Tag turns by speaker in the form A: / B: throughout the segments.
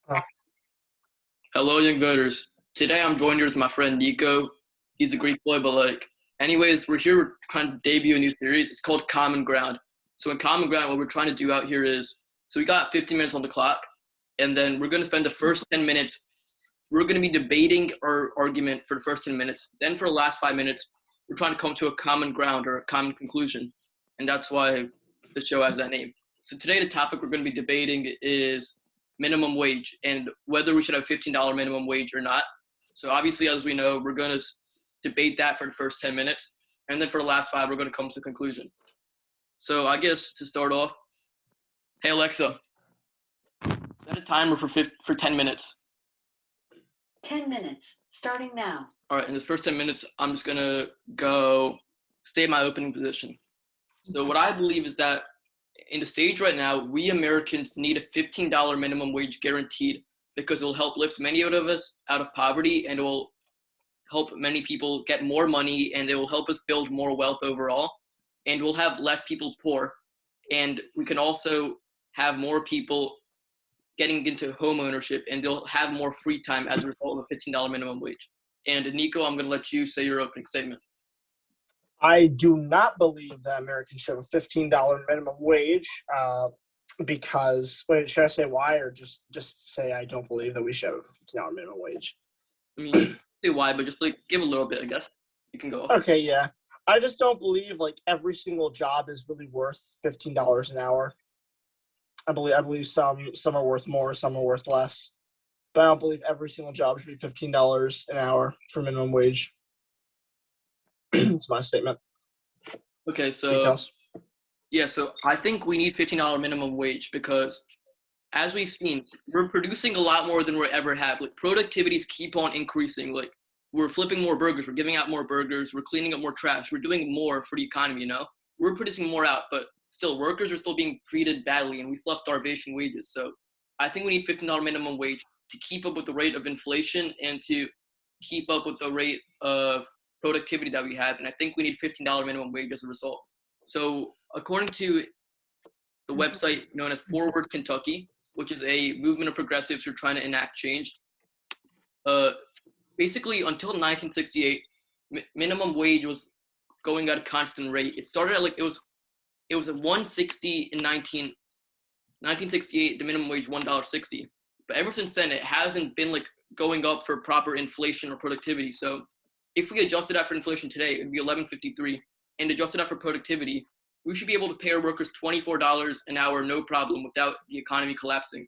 A: Uh,
B: Hello, young voters. Today I'm joined here with my friend Niko. He's a Greek boy, but anyways, we're here trying to debut a new series. It's called Common Ground. So in Common Ground, what we're trying to do out here is, so we got 15 minutes on the clock, and then we're going to spend the first 10 minutes, we're going to be debating our argument for the first 10 minutes. Then for the last 5 minutes, we're trying to come to a common ground or a common conclusion. And that's why the show has that name. So today the topic we're going to be debating is minimum wage and whether we should have $15 minimum wage or not. So obviously, as we know, we're going to debate that for the first 10 minutes. And then for the last 5, we're going to come to a conclusion. So I guess to start off, hey Alexa, set a timer for 10 minutes.
C: 10 minutes, starting now.
B: All right, in this first 10 minutes, I'm just going to go stay in my opening position. So what I believe is that in the stage right now, we Americans need a $15 minimum wage guaranteed because it will help lift many of us out of poverty, and it will help many people get more money, and it will help us build more wealth overall, and we'll have less people poor, and we can also have more people getting into home ownership, and they'll have more free time as a result of a $15 minimum wage. And Niko, I'm going to let you say your opening statement.
A: I do not believe that Americans should have a $15 minimum wage because, wait, should I say why or just say I don't believe that we should have a $15 minimum wage?
B: I mean, say why, but just give a little bit, I guess. You can go.
A: Okay, yeah. I just don't believe every single job is really worth $15 an hour. I believe some are worth more, some are worth less. But I don't believe every single job should be $15 an hour for minimum wage. That's my statement.
B: Okay, so
A: Vikaas.
B: yeah, so I think we need $15 minimum wage because, as we've seen, we're producing a lot more than we ever have. Productivities keep on increasing. We're flipping more burgers, we're giving out more burgers, we're cleaning up more trash, we're doing more for the economy. We're producing more out, but still, workers are still being treated badly, and we still have starvation wages. So I think we need $15 minimum wage to keep up with the rate of inflation and to keep up with the rate of productivity that we have. And I think we need $15 minimum wage as a result. So according to the website known as Forward Kentucky, which is a movement of progressives who are trying to enact change, basically until 1968, minimum wage was going at a constant rate. It started at it was at $1.60 in 1968, the minimum wage $1.60. But ever since then, it hasn't been going up for proper inflation or productivity. So if we adjusted that for inflation today, it would be $11.53. And adjusted that for productivity, we should be able to pay our workers $24 an hour, no problem, without the economy collapsing.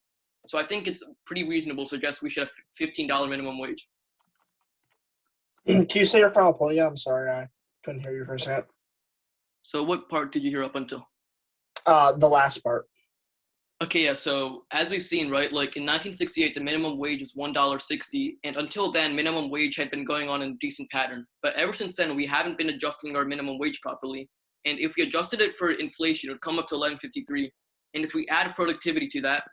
B: So I think it's pretty reasonable to suggest we should have $15 minimum wage.
A: Can you say your final point? Yeah, I'm sorry, I couldn't hear you for a second.
B: So what part did you hear up until?
A: The last part.
B: Okay, yeah, so as we've seen, right, in 1968, the minimum wage was $1.60, and until then, minimum wage had been going on in a decent pattern. But ever since then, we haven't been adjusting our minimum wage properly. And if we adjusted it for inflation, it would come up to $11.53. And if we add productivity to that,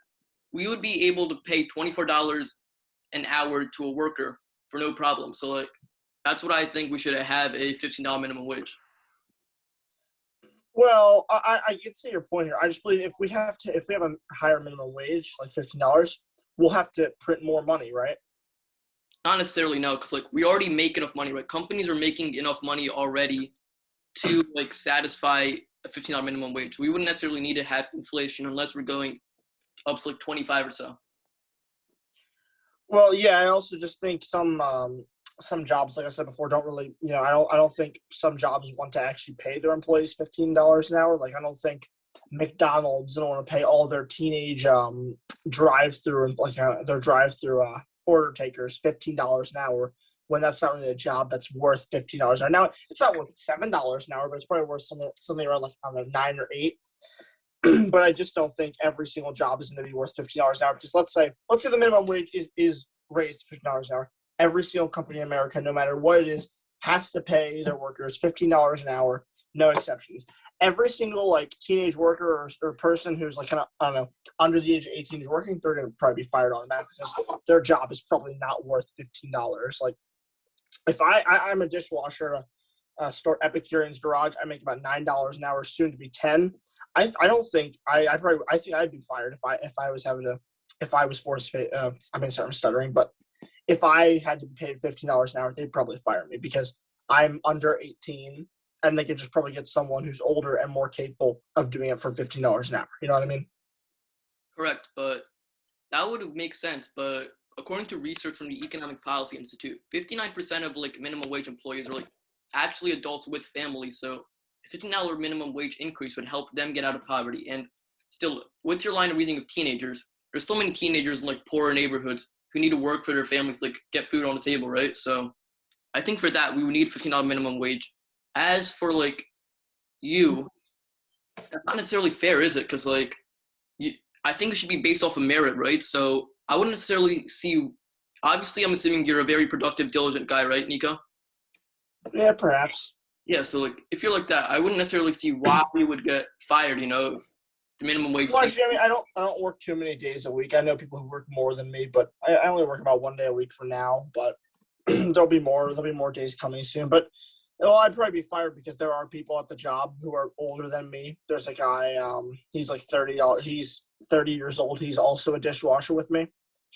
B: we would be able to pay $24 an hour to a worker for no problem. So, that's what I think we should have a $15 minimum wage.
A: Well, I get to your point here. I just believe if we have a higher minimum wage, like $15, we'll have to print more money, right?
B: Not necessarily, no, because we already make enough money, right? Companies are making enough money already to satisfy a $15 minimum wage. We wouldn't necessarily need to have inflation unless we're going up to 25 or so.
A: Well, yeah, I also just think some jobs, like I said before, don't really, I don't think some jobs want to actually pay their employees $15 an hour. I don't think McDonald's don't want to pay all their teenage drive-through their drive-through order takers $15 an hour when that's not really a job that's worth $15 an hour. Now it's not worth $7 an hour, but it's probably worth something around $9 or $8. But I just don't think every single job is going to be worth $15 an hour because let's say the minimum wage is raised to $15 an hour. Every single company in America, no matter what it is, has to pay their workers $15 an hour, no exceptions. Every single teenage worker or person who's under the age of 18 is working, they're going to probably be fired on that because their job is probably not worth $15. If I'm a dishwasher at a store, Epicurean's Garage, I make about $9 an hour, soon to be $10. I think I'd be fired if I was having to if I was forced to pay, sorry, I'm stuttering, but if I had to be paid $15 an hour, they'd probably fire me because I'm under 18 and they could just probably get someone who's older and more capable of doing it for $15 an hour. You know what I mean?
B: Correct, but that would make sense. But according to research from the Economic Policy Institute, 59% of like minimum wage employees are like actually adults with families. So a $15 minimum wage increase would help them get out of poverty. And still, with your line of reading of teenagers, there's so many teenagers in like poorer neighborhoods who need to work for their families to like get food on the table, right? So I think for that we would need $15 minimum wage. As for like you, that's not necessarily fair, is it? Because like you, I think it should be based off of merit, right? So I wouldn't necessarily see. Obviously, I'm assuming you're a very productive, diligent guy, right, Niko?
A: Yeah, perhaps.
B: Yeah. So like, if you're like that, I wouldn't necessarily see why you would get fired. You know, if the minimum wage.
A: Well, actually, I mean, I don't work too many days a week. I know people who work more than me, but I only work about 1 day a week for now. But there'll be more days coming soon. But well, I'd probably be fired because there are people at the job who are older than me. There's a guy, he's like he's 30 years old. He's also a dishwasher with me.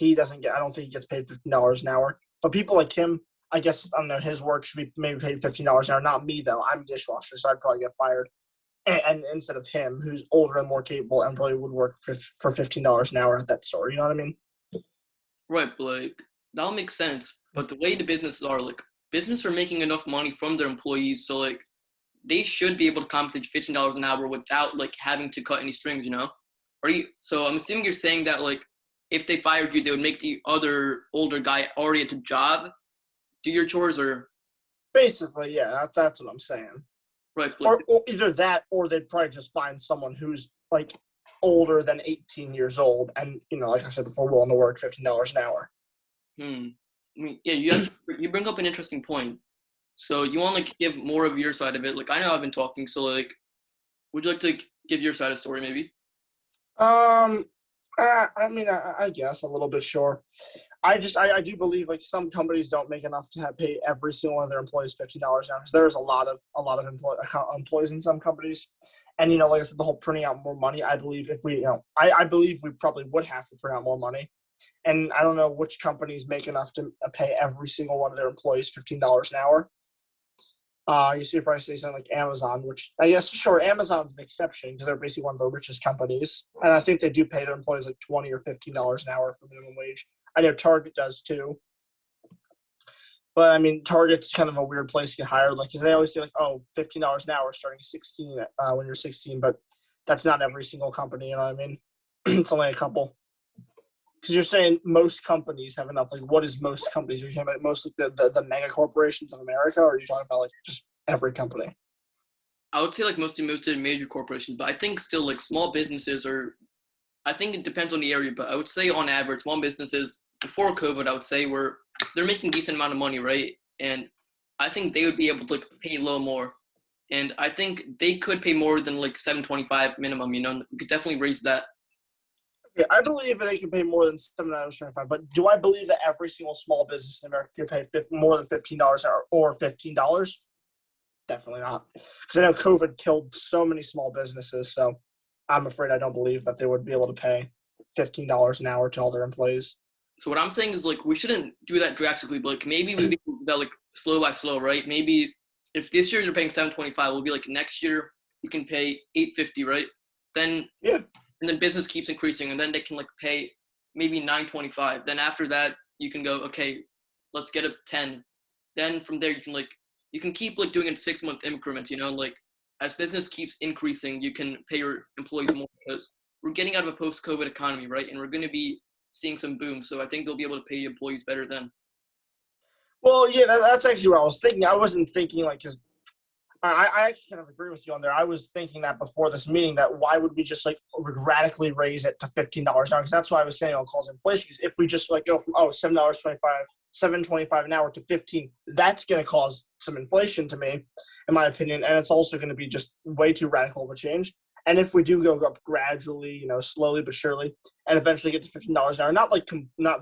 A: I don't think he gets paid $15 an hour. But people like him, I guess, I don't know, his work should be maybe paid $15 an hour. Not me, though. I'm a dishwasher, so I'd probably get fired. And instead of him, who's older and more capable and probably would work for $15 an hour at that store. You know what I mean?
B: Right, but like that'll make sense. But the way the businesses are, like businesses are making enough money from their employees, so like they should be able to compensate $15 an hour without like having to cut any strings, you know? So I'm assuming you're saying that like if they fired you, they would make the other older guy already at the job do your chores, or
A: Basically, yeah, that's what I'm saying.
B: right? Like,
A: Or either that, or they'd probably just find someone who's like older than 18 years old, and like I said before, willing to work $15 an hour.
B: I mean, yeah, you bring up an interesting point. So you want to like, give more of your side of it. Like I know I've been talking, so like, would you like to give your side of the story, maybe?
A: I mean, I guess a little bit, sure. I do believe like some companies don't make enough to pay every single one of their employees $15 an hour. There's a lot of employees in some companies, and like I said, the whole printing out more money. I believe if we, I believe we probably would have to print out more money, and I don't know which companies make enough to pay every single one of their employees $15 an hour. You see, probably say something like Amazon, which I guess, sure, Amazon's an exception because they're basically one of the richest companies. And I think they do pay their employees like $20 or $15 an hour for minimum wage. I know Target does too. But I mean, Target's kind of a weird place to get hired. Like, cause they always say like, oh, $15 an hour starting 16 when you're 16, but that's not every single company. You know what I mean? It's only a couple. Because you're saying most companies have enough. Like, what is most companies? Are you talking about mostly the mega corporations of America, or are you talking about like just every company?
B: I would say like most of the major corporations, but I think still like small businesses are. I think it depends on the area, but I would say on average, small businesses before COVID, I would say they're making a decent amount of money, right? And I think they would be able to like pay a little more, and I think they could pay more than like $7.25 minimum. You know, we could definitely raise that.
A: Yeah, I believe they can pay more than $7.25. But do I believe that every single small business in America can pay more than $15 or $15? Definitely not. Because I know COVID killed so many small businesses. So I'm afraid I don't believe that they would be able to pay $15 an hour to all their employees.
B: So what I'm saying is like we shouldn't do that drastically, but like maybe we do that like slow by slow, right? Maybe if this year you're paying $7.25, we'll be like next year you can pay $8.50, right? Then
A: yeah.
B: And then business keeps increasing, and then they can like pay maybe $9.25. Then after that, you can go, okay, let's get up 10. Then from there, you can keep like doing it in 6-month increments. You know, like as business keeps increasing, you can pay your employees more because we're getting out of a post-COVID economy, right? And we're going to be seeing some boom. So I think they'll be able to pay employees better then.
A: Well, yeah, that's actually what I was thinking. I wasn't thinking like because I actually kind of agree with you on there. I was thinking that before this meeting that why would we just like radically raise it to $15 an hour? Because that's why I was saying on calls inflation. If we just like go from $7.25 an hour to 15, that's going to cause some inflation to me, in my opinion, and it's also going to be just way too radical of a change. And if we do go up gradually, slowly but surely, and eventually get to $15 an hour, not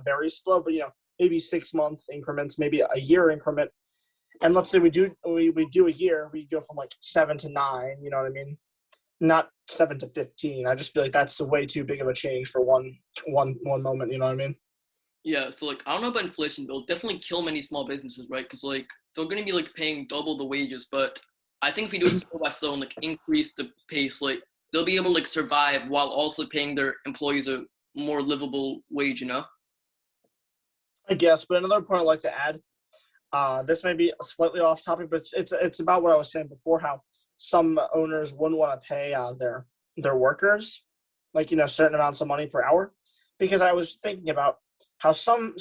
A: very slow, but maybe 6-month increments, maybe a year increment. And let's say we do a year, we go from like 7 to 9, you know what I mean? Not 7 to 15. I just feel like that's way too big of a change for one moment. You know what I mean?
B: Yeah, so like I don't know about inflation, but it'll definitely kill many small businesses, right? Because like they're gonna be like paying double the wages, but I think if we do it slow by slow and like increase the pace, like they'll be able to like survive while also paying their employees a more livable wage, you know?
A: I guess. But another point I'd like to add, this may be slightly off topic, but it's about what I was saying before. How some owners wouldn't want to pay their workers, like certain amounts of money per hour, because I was thinking about how some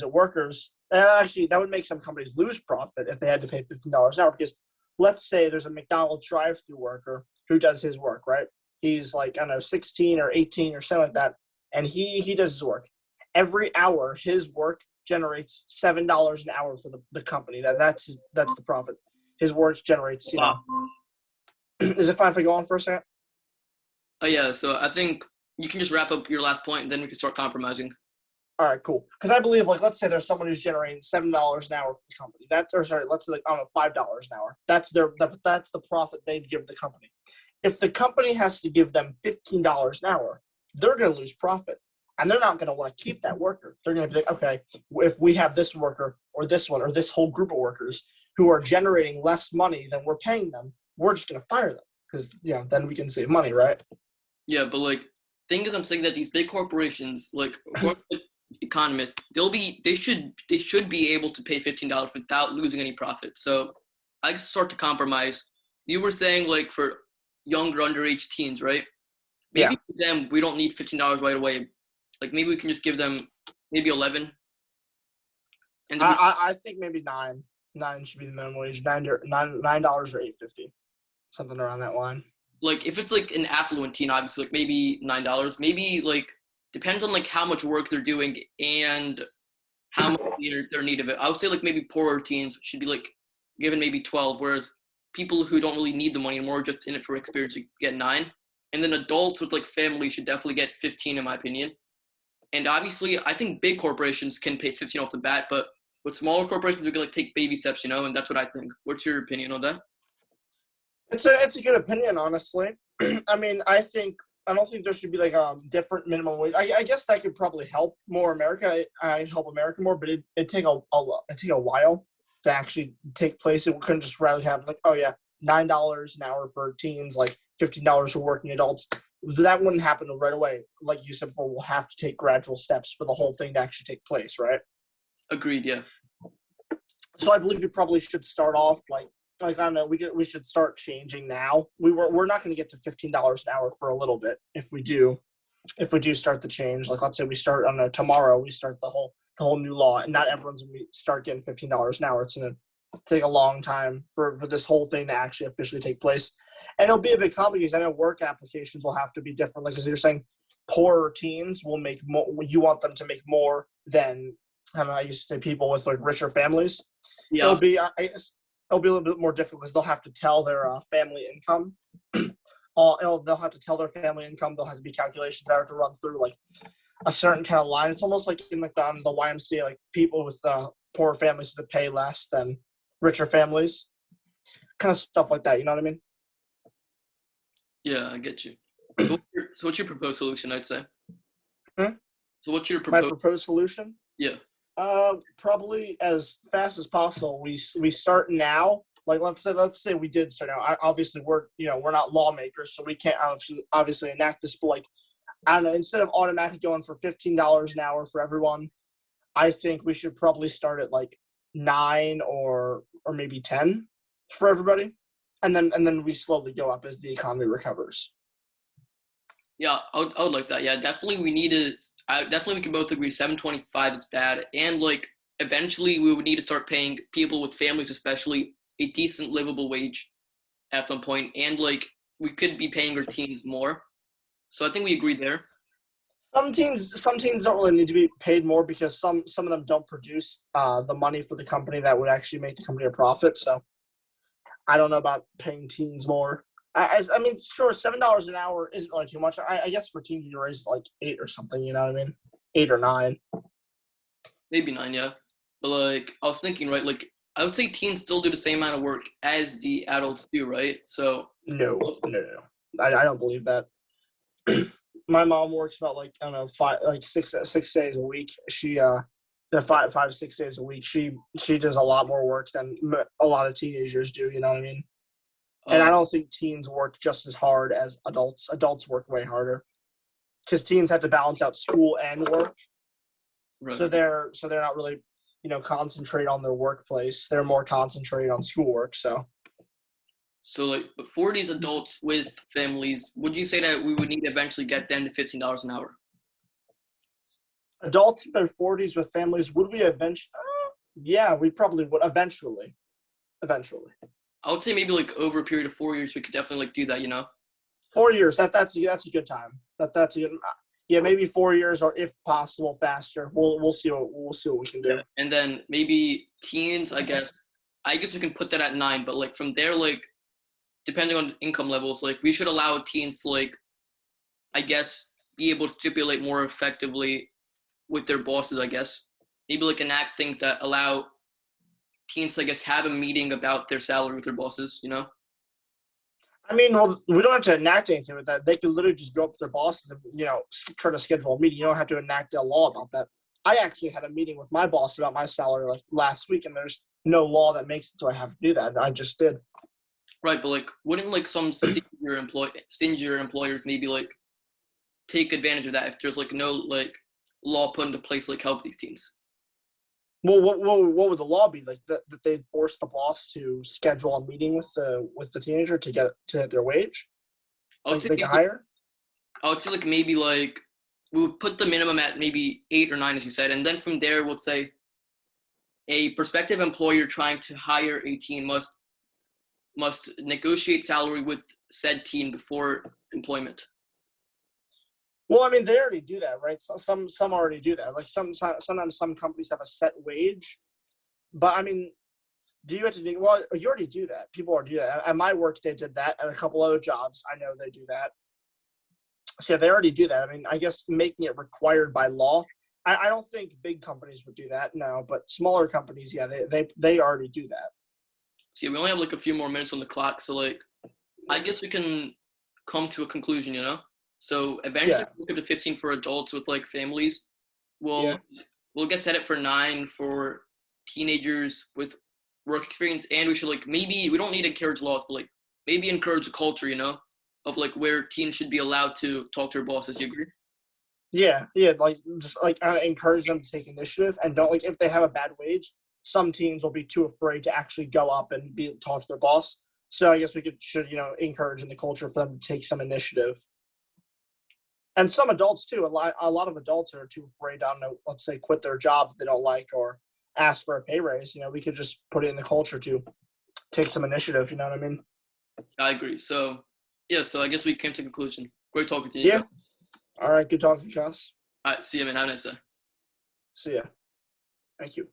A: workers actually that would make some companies lose profit if they had to pay $15 an hour. Because let's say there's a McDonald's drive-through worker who does his work, right? He's like, I don't know, 16 or 18 or something like that, and he does his work. Every hour his work generates $7 an hour for the company. That's the profit. His work generates,
B: Wow.
A: Is it fine if I go on for a second?
B: Oh yeah, so I think you can just wrap up your last point and then we can start compromising.
A: All right, cool. Because I believe, like, let's say there's someone who's generating $7 an hour for the company. Let's say, like, I don't know, $5 an hour. That's the profit they'd give the company. If the company has to give them $15 an hour, they're going to lose profit, and they're not going to want to keep that worker. They're going to be like, okay, if we have this worker or this one or this whole group of workers who are generating less money than we're paying them, we're just going to fire them because then we can save money, right?
B: Yeah, but like, thing is, I'm saying that these big corporations, like economists, they should be able to pay $15 without losing any profit. So I start to compromise. You were saying like for younger underage teens, right? Maybe for them we don't need $15 right away. Like maybe we can just give them maybe 11. And then
A: I think maybe $9. $9 should be the minimum wage. $9 or $8.50, something around that line.
B: Like if it's like an affluent teen, obviously like maybe $9. Maybe like depends on like how much work they're doing and how much their need of it. I would say like maybe poorer teens should be like given maybe 12, whereas people who don't really need the money and more just in it for experience get 9. And then adults with like families should definitely get 15 in my opinion. And obviously I think big corporations can pay 15 off the bat, but with smaller corporations we can like take baby steps, and that's what I think. What's your opinion on that?
A: It's a good opinion, honestly. I mean, I don't think there should be like a different minimum wage. I guess that could probably help more America. I help America more, but it'd take a while to actually take place. It couldn't just rather have like, oh yeah, $9 an hour for teens, like $15 for working adults. That wouldn't happen right away. Like you said before, we'll have to take gradual steps for the whole thing to actually take place, right?
B: Agreed, yeah.
A: So I believe we probably should start off like I don't know, we should start changing now. We're not going to get to $15 an hour for a little bit if we do start the change. Like let's say we start on tomorrow, we start the whole new law, and not everyone's going to start getting $15 an hour. It's going to take a long time for this whole thing to actually officially take place, and it'll be a big complication because I know work applications will have to be different. Like as you're saying, poorer teens will make more. You want them to make more than I don't know. I used to say people with like richer families.
B: Yeah.
A: It'll be a little bit more difficult because they'll have to tell their family income. They'll have to tell their family income. There'll have to be calculations that have to run through like a certain kind of line. It's almost like in like the YMCA, like people with poorer families to pay less than richer families, kind of stuff like that. You know what I mean?
B: Yeah, I get you. So what's your proposed solution? I'd say.
A: Hmm?
B: So what's your
A: My proposed solution?
B: Yeah.
A: Probably as fast as possible. We start now. Like let's say we did start now. Obviously, we're not lawmakers, so we can't obviously enact this. But like I don't know, instead of automatically going for $15 an hour for everyone, I think we should probably start at like 9 or maybe 10 for everybody, and then we slowly go up as the economy recovers.
B: Yeah, I would like that. Yeah, definitely definitely we can both agree 725 is bad. And like eventually we would need to start paying people with families especially a decent livable wage at some point. And like we could be paying our teens more. So I think we agree there.
A: Some teams don't really need to be paid more because some of them don't produce the money for the company that would actually make the company a profit. So I don't know about paying teens more. I mean, sure, $7 an hour isn't really too much. I guess for teens you raise like 8 or something. You know what I mean? 8 or 9.
B: Maybe 9, yeah. But like I was thinking, right? Like I would say teens still do the same amount of work as the adults do, right? So
A: No. I don't believe that. My mom works about like I don't know six days a week. She 5 6 days a week. She does a lot more work than a lot of teenagers do. You know what I mean? And I don't think teens work just as hard as adults. Adults work way harder because teens have to balance out school and work.
B: Right.
A: So they're not really concentrate on their workplace. They're more concentrated on schoolwork.
B: So like for these adults with families, would you say that we would need to eventually get them to $15 an hour?
A: Adults in their 40s with families, would we eventually? Yeah, we probably would eventually.
B: I would say maybe like over a period of 4 years, we could definitely like do that.
A: 4 years. That's a good time. That's a good. Yeah, maybe 4 years, or if possible, faster. We'll see what we can do.
B: Yeah. And then maybe teens. I guess we can put that at 9. But like from there, like depending on income levels, like we should allow teens to like, I guess, be able to stipulate more effectively with their bosses. I guess maybe like enact things that allow teens to, I guess, have a meeting about their salary with their bosses.
A: I mean, well, we don't have to enact anything with that. They can literally just go up to their bosses and try to schedule a meeting. You don't have to enact a law about that. I actually had a meeting with my boss about my salary like last week, and there's no law that makes it so I have to do that. I just did.
B: Right, but like, wouldn't like some stingier employers maybe like take advantage of that if there's like no like law put into place like help these teens?
A: Well, what would the law be like? That they'd force the boss to schedule a meeting with the teenager to get their wage, like they can hire.
B: I would say like maybe like we would put the minimum at maybe 8 or 9, as you said, and then from there we'll say a prospective employer trying to hire a teen must negotiate salary with said teen before employment.
A: Well, I mean, they already do that, right? So some already do that. Like sometimes some companies have a set wage, but I mean, do you have to do? Well, you already do that. People already do that. At my work, they did that. At a couple other jobs, I know they do that. So yeah, they already do that. I mean, I guess making it required by law. I don't think big companies would do that, no, but smaller companies, yeah, they already do that.
B: See, we only have like a few more minutes on the clock, so like, I guess we can come to a conclusion, So eventually, we'll get to 15 for adults with like families. We'll get set it for 9 for teenagers with work experience, and we should like maybe we don't need to encourage laws, but like maybe encourage a culture, of like where teens should be allowed to talk to their bosses. Do you agree?
A: Yeah, like just like encourage them to take initiative, and don't like if they have a bad wage, some teens will be too afraid to actually go up and talk to their boss. So I guess we should encourage in the culture for them to take some initiative. And some adults too. A lot of adults are too afraid to, let's say, quit their jobs they don't like or ask for a pay raise. We could just put it in the culture to take some initiative. You know what I mean?
B: I agree. So yeah, so I guess we came to a conclusion. Great talking to you.
A: Yeah. All right. Good talking, Vikaas.
B: All right. See you, man. Have a nice day.
A: See ya. Thank you.